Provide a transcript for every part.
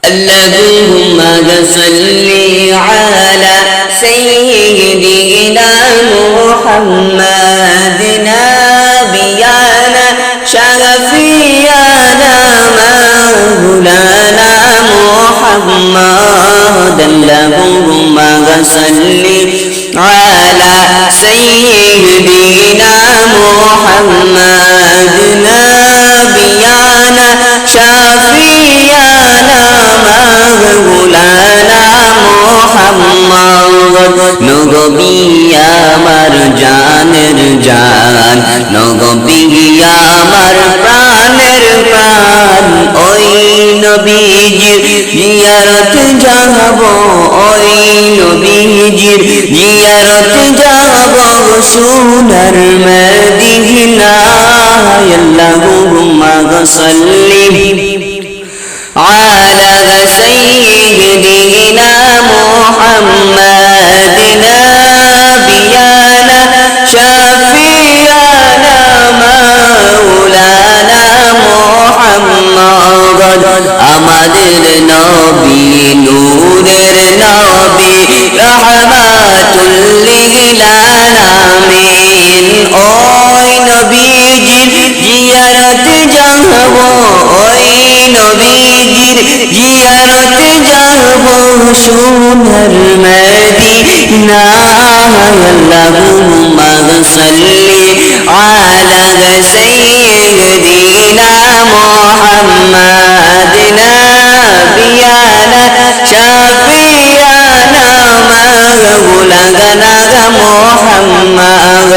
اللهم صل على سيدنا محمد نبينا شفيعنا مولانا محمد اللهم صل على سيدنا محمد نبينا شفيعنا مولانا محمد নবী আমার জানের জান নবী আমার প্রাণের প্রাণ ওই নবীজির জিয়ারত যাব ওই নবীজির জিয়ারত যাব সোনার মদিনা আল্লাহুম্মা সাল্লি على سيدنا محمد نبينا شفيعنا مولانا محمد আমাদের নবী নূরের নবী রাহমাতুল লিল আলামিন ওই নবীজির জিয়ারত যাব ওই নবীজির জিয়ারত যাব সোনার মদিনা আল্লাহুম্মা সাল্লি আলা সাইয়্যিদিনা মুহাম্মাদ নাবিয়ানা শাফিয়ানা মাওলানা মুহাম্মাদ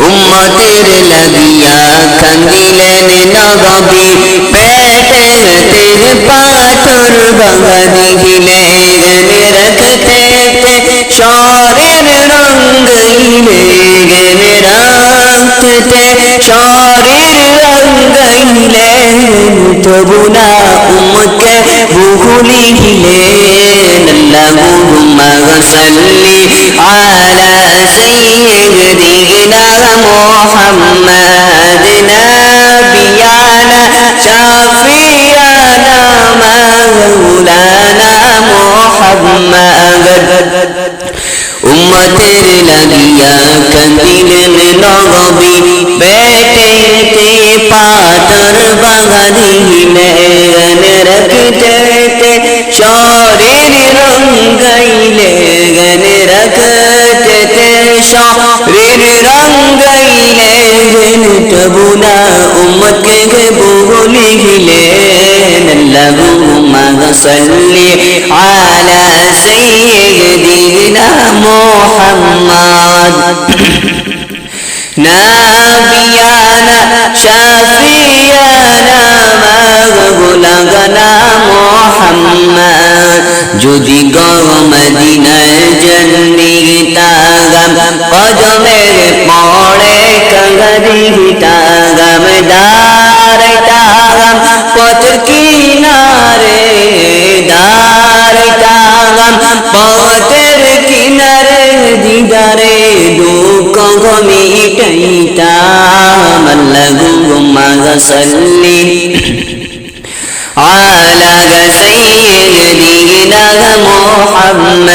উম্মতের লাগিয়া কান্দিলেন নবী পেটেতে পাথর বাঁধিলেন রাখতে শরীর রঙ্গাইলেন রাখতে শরীর রঙ্গাইলেন তবু না উম্মতকে ভুলিলেন আল্লাহুম্মা সাল্লি আলা সাইয়্যিদিনা محمد نبينا شفيعنا مولانا محمد উম্মতের লাগিয়া কান্দিলেন নবী পেটেতে পাথর বাঁধিলেন রাখতে শরীর রঙ্গাইলেন রাখতে শরীর রঙ্গাইলেন তবু না উম্মতকে ভুলিলেন আল্লাহুম্মা সাল্লি আলা সাইয়্যিদিনা মুহাম্মদ নাবিয়ানা শাফিয়ানা মাওলানা মুহাম্মদ যদি গো মদিনায় জন্নিতাগাম কদমের পড়ে কঙ্গরিতাগাম দারতাগাম পথের কিনারে দারতাগাম পথের কিনারে দিদারে দুঃখ মিটাইতাম আল্লাহুম্মা সাল্লি على سيدنا محمد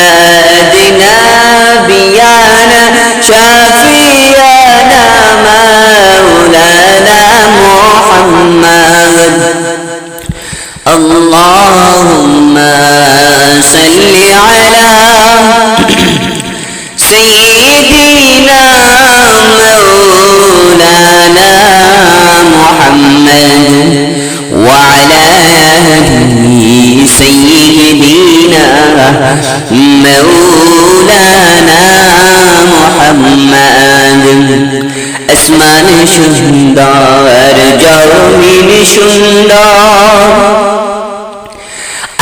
نبينا شفيعنا مولانا محمد اللهم صل على سيدنا مولانا محمد وعلى سيدنا مولانا محمد আসমান সুন্দর জমিন সুন্দর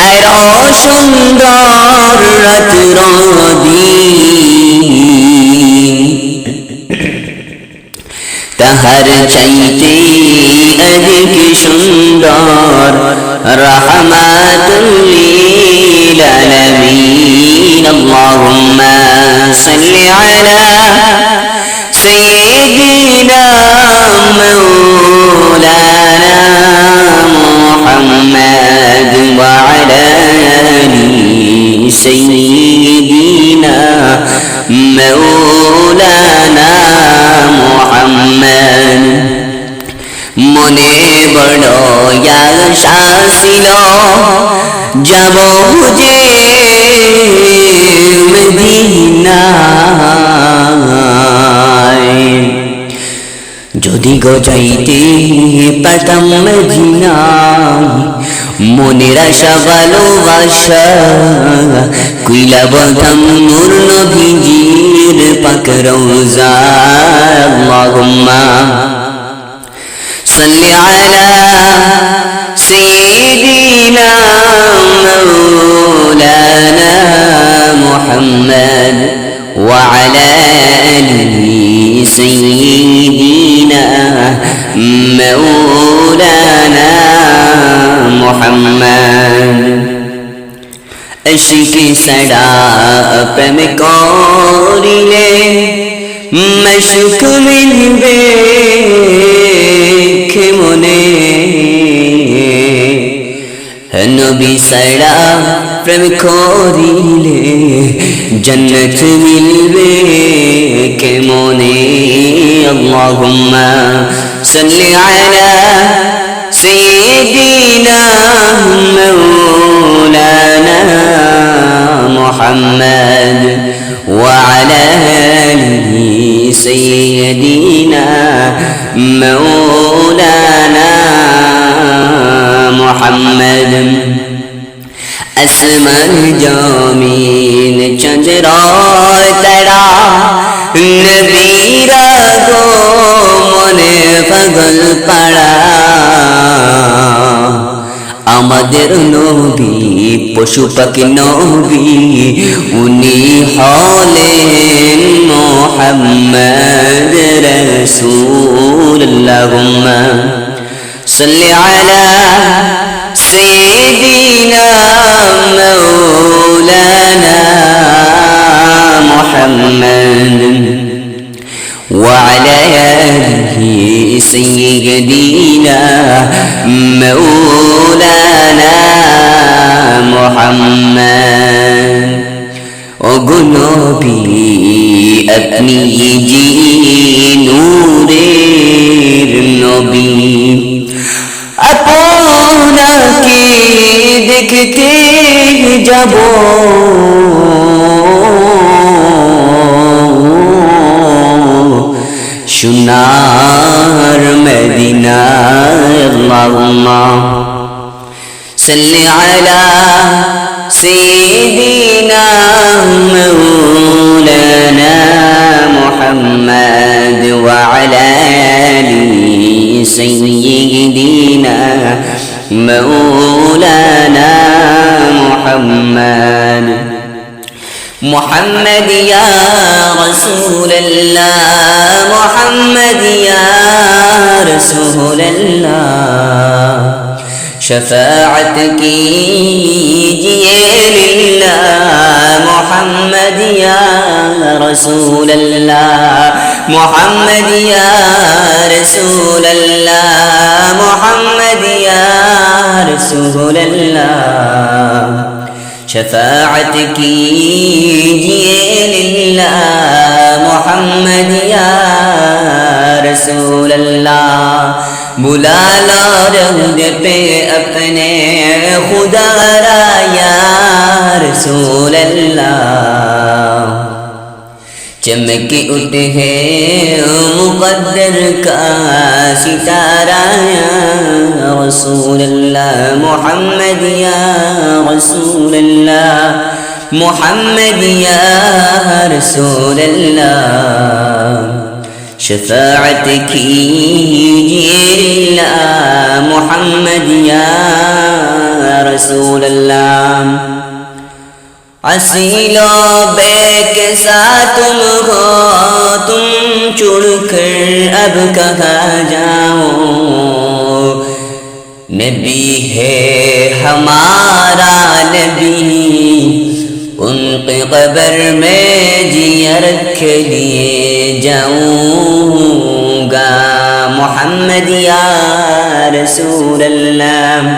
আরো সুন্দর রাত্র তাহার চাইতে অধিক সুন্দর রহমাতুল লিল আলামিন আল্লাহুম্মা সাল্লি আলা সাইয়্যিদিনা মাওলানা মুহাম্মদ ওয়া سيدنا مولانا محمد মনে বড় আশা ছিল যাব যে মদিনায় যদি গো যাইতে পারতাম মদিনায় মনের আশা ভালোবাসা কইলা বলতাম নূর নবীজির পাক রওজা আল্লাহুম্মা সাল্লি আলা সাইয়্যিদিনা মাওলানা মুহাম্মদ ওয়া আলা আলি সাইয়্যিদিনা মাওলানা মুহাম্মদ ইশকে সদা প্রেম করিলে মশক মিলবে মনে নবী সদা প্রেম করিলে জন্নত মিলবে কে মনে আল্লাহুম্মা সাল্লি আলা سيدنا مولانا محمد وعلى آله سيدنا مولانا محمد আসমান জমিন চন্দ্র তারা নবীরা গো মনে পাগল পাড়া আমাদের নবী পশু পাখি নবী উনি হলেন মুহাম্মদ রাসূলুল্লাহ আল্লাহুম্মা সাল্লি আলা সাইয়্যিদিনা মাওলানা মুহাম্মদ وعلى آله سيدنا مولانا محمد ওগো নবী আপনি জি নূরের নবী আপনাকে দেখতে যাব সোনার মদিনা আল্লাহুম্মা সাল্লি আলা সাইয়্যিদিনা মাওলানা মুহাম্মদ ওয়া আলা আলি সাইয়্যিদিনা মাওলানা মুহাম্মদ محمد يا رسول الله محمد يا رسول الله شفاعت کیجئے للہ محمد یا رسول اللہ محمد یا رسول اللہ محمد یا رسول اللہ شفاعت کیجئے للہ محمد یا رسول اللہ بلا لو رد پہ اپنے خدا را یا رسول اللہ چمک اٹھے مقدر کا ستارہ یا رسول اللہ محمد یا رسول اللہ محمد یا رسول اللہ شفاعت کیجئے للہ محمد یا رسول اللہ اصیلوں بے کے ساتھ تم ہو تم چڑ کر اب کہاں جاؤ نبی ہے ہمارا نبی ان کی قبر میں جیا رکھ لیے جاؤں گا محمد یا رسول اللہ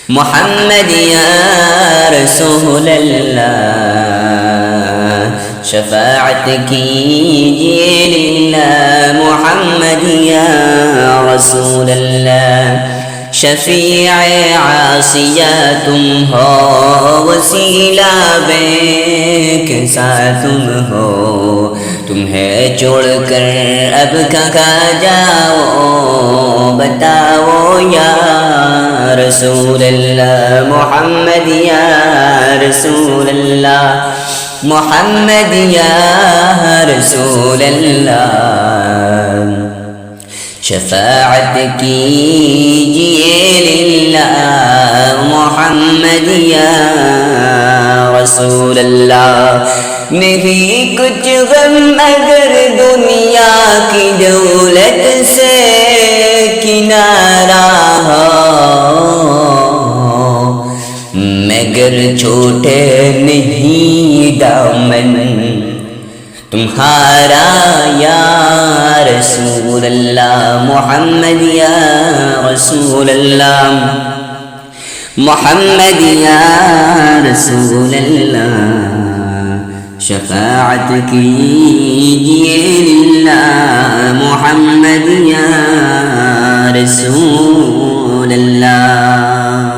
محمد یا رسول اللہ شفاعت کیجئے للہ محمد یا رسول اللہ شفیع عاصیہ تم ہو وسیلہ بے کسا تم ہو تمہیں چھوڑ کر اب کہاں جاؤ بتاؤ یا رسول اللہ محمد یا رسول اللہ محمد یا رسول اللہ شفاعت کیجئے للہ محمد یا رسول اللہ نہیں کچھ غم اگر دنیا کی دولت سے کنارہ ہو مگر چھوٹے نہیں دامن تمہارا یا رسول اللہ محمد یا رسول اللہ محمد یا رسول اللہ شفاعت کیجئے للہ محمد یا رسول اللہ